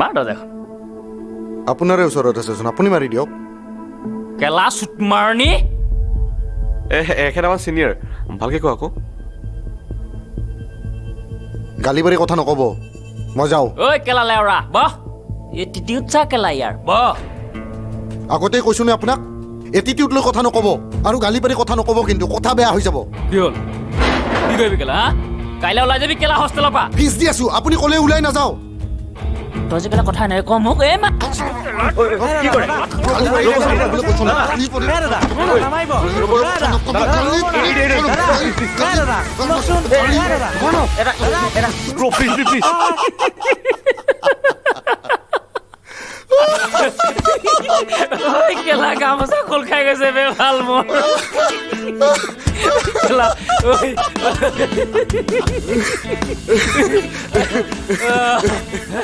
মাৰ দৰ্জাখন আপোনাৰে ওচৰত আছেচোন আপুনি মাৰি দিয়ক কেলা চুট মাৰণি এখেত আমাৰ চিনিয়ৰ ভালকে কোৱা আকৌ গালি পাৰি কথা নক'ব মই যাওঁ ঐ কেলা লেওৰা বহ এটিটিউড চা কেলা ইয়াৰ বহ আগতেই কৈছোঁ নে আপোনাক এটিটিউড লৈ কথা নক'ব আৰু গালি পাৰি কথা নক'ব কিন্তু কথা বেয়া হৈ যাব কি হ'ল কি কৰিবি কেলা হা কাইলৈ ওলাই যাবি কেলা হোষ্টেলৰ পৰা ফিজ দি আছোঁ আপুনি ক'লে ওলাই নাযাওঁ তই যে কেলা কথা নাই কম মোক এই মা কি কৰে গালি পাৰি কথা নক'বলৈ কৈছোঁ না। গালি পাৰি- ঐ কেলা গামোচা খোল খাই গৈছে বে ভাল মোৰ কেলা ঐ